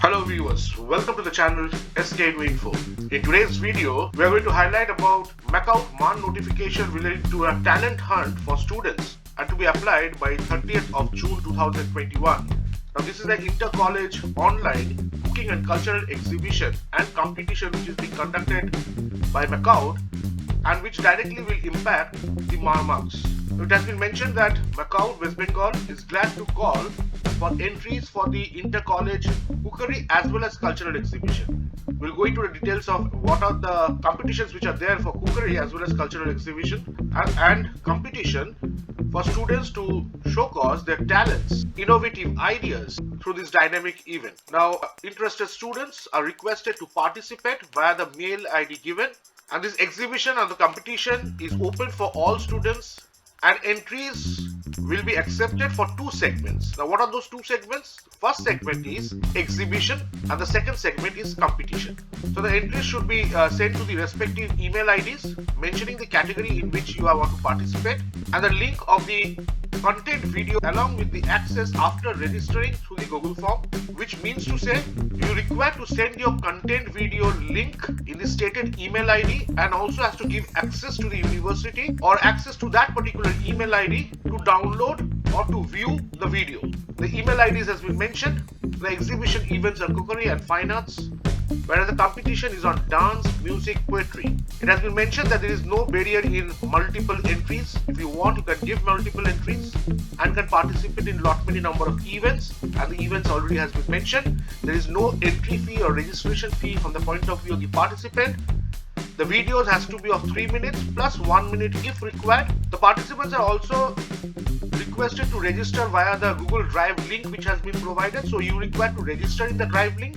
Hello viewers, welcome to the channel EDUINFO. In today's video, we are going to highlight about MAKAUT MAR notification related to a talent hunt for students and to be applied by 30th of June 2021. Now this is an inter-college online cooking and cultural exhibition and competition which is being conducted by MAKAUT and which directly will impact the MAR marks. It has been mentioned that MAKAUT West Bengal is glad to call for entries for the inter-college cookery as well as cultural exhibition. We'll go into the details of what are the competitions which are there for cookery as well as cultural exhibition and competition for students to showcase their talents, innovative ideas through this dynamic event. Now, interested students are requested to participate via the mail ID given, and this exhibition and the competition is open for all students and entries will be accepted for two segments. Now what are those two segments? First segment is exhibition and the second segment is competition. So the entries should be sent to the respective email IDs mentioning the category in which you want to participate and the link of the content video along with the access after registering through the Google form, which means to say you require to send your content video link in the stated email ID and also has to give access to the university or access to that particular email ID to download or to view the video. The email IDs has been mentioned. The exhibition events are cookery and fine arts, whereas the competition is on dance, music, poetry. It has been mentioned that there is no barrier in multiple entries. If you want, you can give multiple entries and can participate in lot many number of events, and the events already has been mentioned. There is no entry fee or registration fee from the point of view of the participant. The videos has to be of 3 minutes plus 1 minute if required. The participants are also requested to register via the Google Drive link which has been provided. So you require to register in the Drive link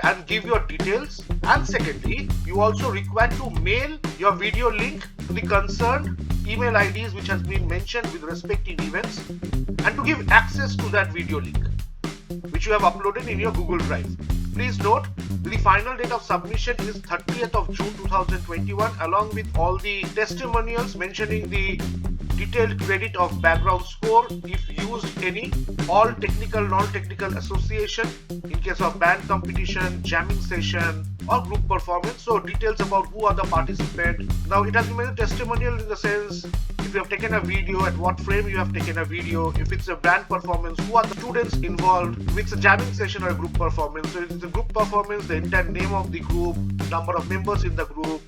and give your details, and secondly you also require to mail your video link to the concerned email IDs which has been mentioned with respective events and to give access to that video link which you have uploaded in your Google Drive. Please note the final date of submission is 30th of June 2021 along with all the testimonials mentioning the detailed credit of background score if used any, all technical, non-technical association in case of band competition, jamming session or group performance. So details about who are the participants. Now it has been made a testimonial in the sense if you have taken a video, at what frame you have taken a video, if it's a band performance, who are the students involved, if it's a jamming session or a group performance. So if it's a group performance, the entire name of the group, number of members in the group,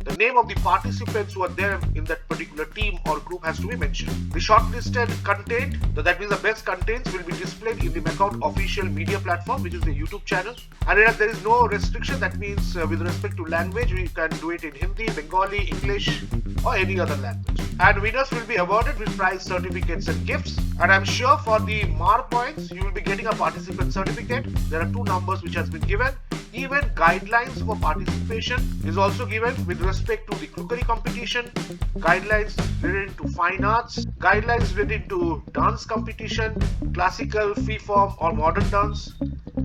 the name of the participants who are there in that particular team or group has to be mentioned. The shortlisted content, that means the best contents, will be displayed in the MAKAUT official media platform, which is the YouTube channel. And there is no restriction. That means with respect to language, we can do it in Hindi, Bengali, English or any other language. And winners will be awarded with prize certificates and gifts. And I'm sure for the MAR points, you will be getting a participant certificate. There are two numbers which has been given. Even guidelines for participation is also given with respect to the cookery competition, guidelines related to fine arts, guidelines related to dance competition, classical, free form or modern dance,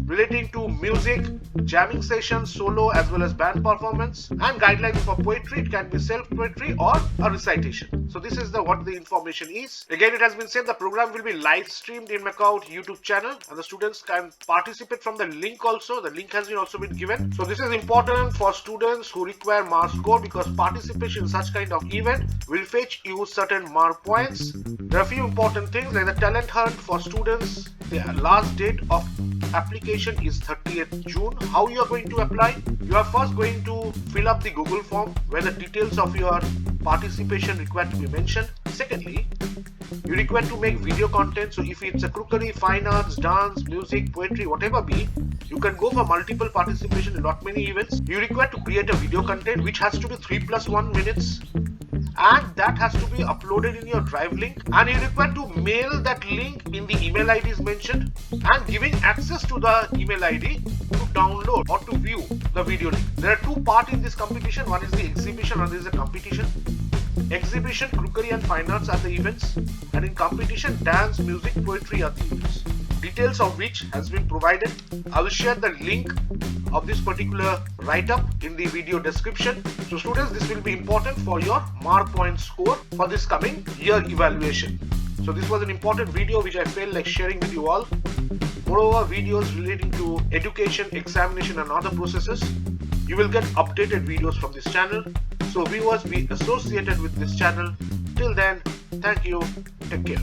relating to music, jamming sessions, solo as well as band performance, and guidelines for poetry. It can be self-poetry or a recitation. So this is what the information is. Again, it has been said the program will be live streamed in MAKAUT YouTube channel and the students can participate from the link also. The link has been also been given. So this is important for students who require MAR score because participation in such kind of event will fetch you certain MAR points. There are a few important things like the talent hunt for students. The last date of application is 30th June. How you are going to apply? You are first going to fill up the Google form where the details of your participation required to be mentioned. Secondly, you require to make video content. So if it's a cookery, fine arts, dance, music, poetry, whatever be, you can go for multiple participation in not many events. You require to create a video content which has to be 3+1 minutes. And that has to be uploaded in your Drive link, and you require to mail that link in the email IDs mentioned and giving access to the email ID to download or to view the video link. There are two parts in this competition. One is the exhibition and there is a competition. Exhibition, cookery and fine arts are the events, and in competition, dance, music, poetry are the events. Details of which has been provided. I will share the link of this particular write-up in the video description. So students, this will be important for your MAR point score for this coming year evaluation. So this was an important video which I felt like sharing with you all. moreover videos relating to education, examination and other processes. You will get updated videos from this channel. So viewers, be associated with this channel. Till then, thank you. Take care.